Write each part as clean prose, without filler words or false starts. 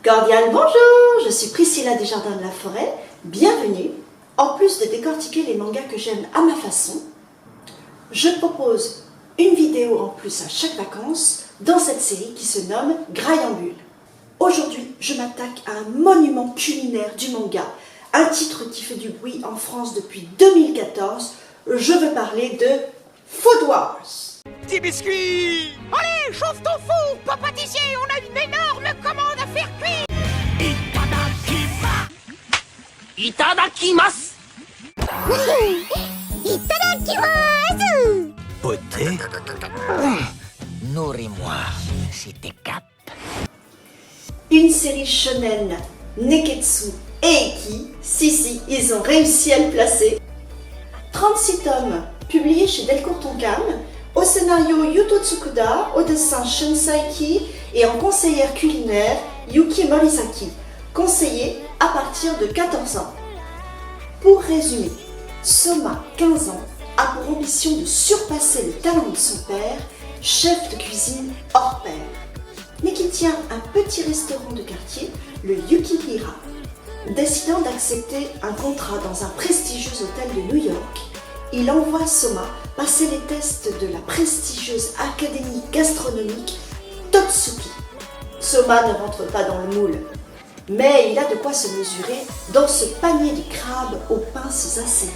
Cordial bonjour, je suis Priscilla Desjardins de la Forêt, bienvenue. En plus de décortiquer les mangas que j'aime à ma façon, je propose une vidéo en plus à chaque vacances dans cette série qui se nomme Graillambule. Aujourd'hui, je m'attaque à un monument culinaire du manga, un titre qui fait du bruit en France depuis 2014. Je veux parler de Food Wars. Petit biscuit! Allez, chauffe ton four, pas pâtissier, on a une énorme commande à faire cuire. Itadakimasu! Itadakimasu! Beauté? Nourris-moi, si t'es cap. Une série shonen, Neketsu et Eki, si, ils ont réussi à le placer. 36 tomes, publiés chez Delcourt Tonkam, au scénario Yuto Tsukuda, au dessin Shun Saiki et en conseillère culinaire Yuki Morisaki, conseiller à partir de 14 ans. Pour résumer, Soma, 15 ans, a pour ambition de surpasser le talent de son père, chef de cuisine hors pair, mais qui tient un petit restaurant de quartier, le Yukihira. Décidant d'accepter un contrat dans un prestigieux hôtel de New York, il envoie Soma passer les tests de la prestigieuse académie gastronomique Totsuki. Soma ne rentre pas dans le moule, mais il a de quoi se mesurer dans ce panier de crabes aux pinces acérées.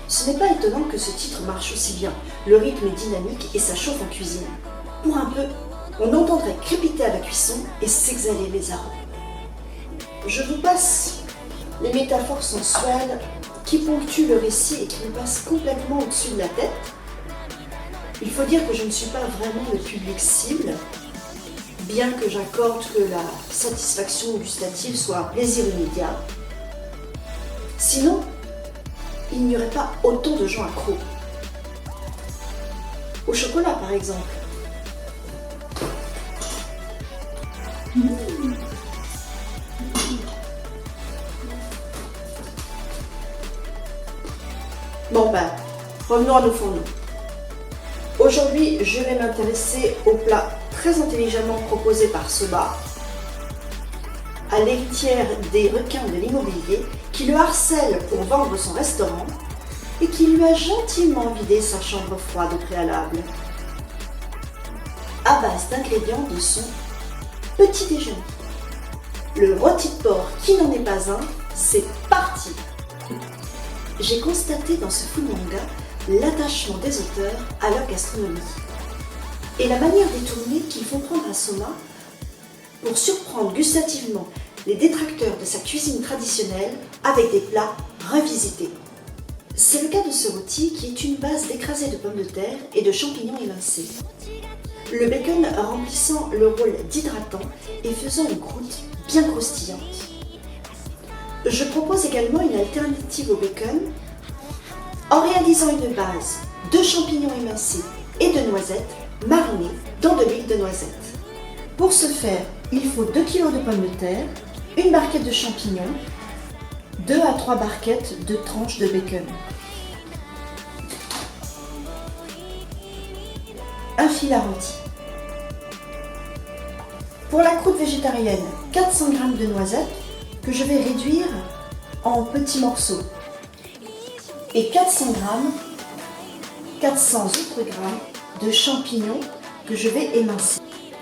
Ce n'est pas étonnant que ce titre marche aussi bien, le rythme est dynamique et ça chauffe en cuisine. Pour un peu, on entendrait crépiter à la cuisson et s'exhaler les arômes. Je vous passe les métaphores sensuelles qui ponctuent le récit et qui me passent complètement au-dessus de la tête. Il faut dire que je ne suis pas vraiment le public cible, bien que j'accorde que la satisfaction gustative soit un plaisir immédiat. Sinon, il n'y aurait pas autant de gens accros. Au chocolat, par exemple. Bon ben, revenons à nos fourneaux. Aujourd'hui, je vais m'intéresser au plat très intelligemment proposé par Soma, à l'héritière des requins de l'immobilier qui le harcèle pour vendre son restaurant et qui lui a gentiment vidé sa chambre froide au préalable, à base d'ingrédients de son petit déjeuner. Le rôti de porc qui n'en est pas un, c'est parti! J'ai constaté dans ce full manga l'attachement des auteurs à leur gastronomie et la manière détournée qu'ils font prendre à Soma pour surprendre gustativement les détracteurs de sa cuisine traditionnelle avec des plats revisités. C'est le cas de ce rôti qui est une base d'écrasé de pommes de terre et de champignons émincés. Le bacon remplissant le rôle d'hydratant et faisant une croûte bien croustillante. Je propose également une alternative au bacon en réalisant une base de champignons émincés et de noisettes marinées dans de l'huile de noisette. Pour ce faire, il faut 2 kg de pommes de terre, une barquette de champignons, 2 à 3 barquettes de tranches de bacon, un fil à rôti. Pour la croûte végétarienne, 400 g de noisettes que je vais réduire en petits morceaux et 400 autres grammes de champignons que je vais émincer.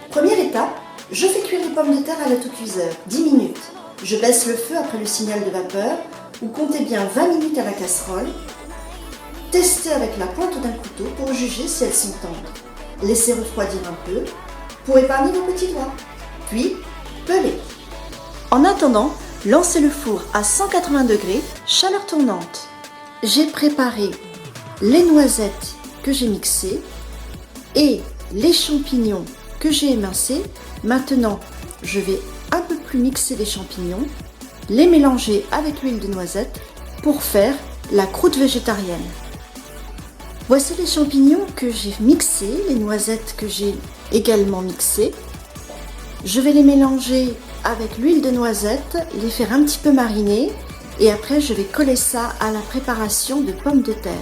Première étape, je fais cuire les pommes de terre à l'autocuiseur, 10 minutes. Je baisse le feu après le signal de vapeur ou comptez bien 20 minutes à la casserole. Testez avec la pointe d'un couteau pour juger si elles sont tendres. Laissez refroidir un peu pour épargner vos petits doigts. Puis, pelez. En attendant, lancez le four à 180 degrés, chaleur tournante. J'ai préparé les noisettes que j'ai mixées et les champignons que j'ai émincés. Maintenant, je vais un peu plus mixer les champignons, les mélanger avec l'huile de noisette pour faire la croûte végétarienne. Voici les champignons que j'ai mixés, les noisettes que j'ai également mixées. Je vais les mélanger avec l'huile de noisette, les faire un petit peu mariner et après je vais coller ça à la préparation de pommes de terre.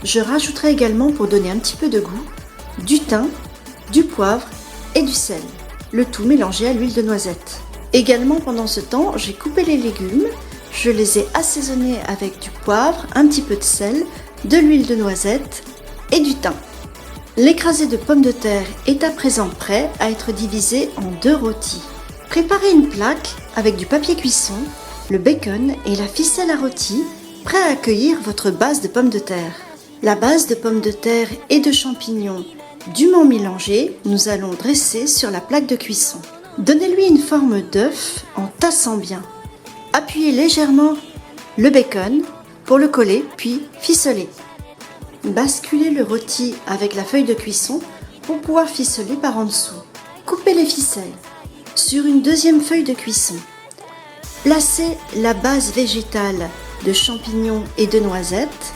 Je rajouterai également, pour donner un petit peu de goût, du thym, du poivre et du sel, le tout mélangé à l'huile de noisette. Également pendant ce temps, j'ai coupé les légumes, je les ai assaisonnés avec du poivre, un petit peu de sel, de l'huile de noisette et du thym. L'écrasé de pommes de terre est à présent prêt à être divisé en 2 rôtis. Préparez une plaque avec du papier cuisson, le bacon et la ficelle à rôti, prêt à accueillir votre base de pommes de terre. La base de pommes de terre et de champignons dûment mélangée, nous allons dresser sur la plaque de cuisson. Donnez-lui une forme d'œuf en tassant bien. Appuyez légèrement le bacon pour le coller, puis ficelez. Basculez le rôti avec la feuille de cuisson pour pouvoir ficeler par en dessous. Coupez les ficelles. Sur une deuxième feuille de cuisson, placez la base végétale de champignons et de noisettes.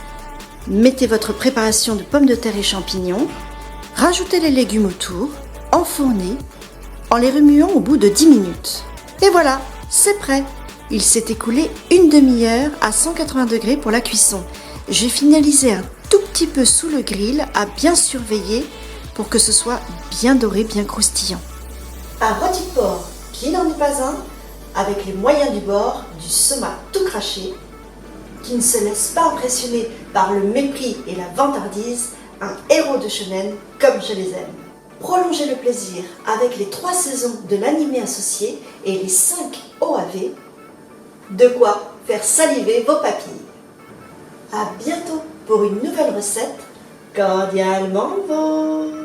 Mettez votre préparation de pommes de terre et champignons. Rajoutez les légumes autour, enfournez, en les remuant au bout de 10 minutes. Et voilà, c'est prêt. Il s'est écoulé une demi-heure à 180 degrés pour la cuisson. J'ai finalisé un tout petit peu sous le grill à bien surveiller pour que ce soit bien doré, bien croustillant. Un rôti de porc qui n'en est pas un, avec les moyens du bord, du soma tout craché, qui ne se laisse pas impressionner par le mépris et la vantardise, un héros de shonen comme je les aime. Prolongez le plaisir avec les 3 saisons de l'anime associé et les 5 OAV, de quoi faire saliver vos papilles. À bientôt pour une nouvelle recette cordialement vôtre.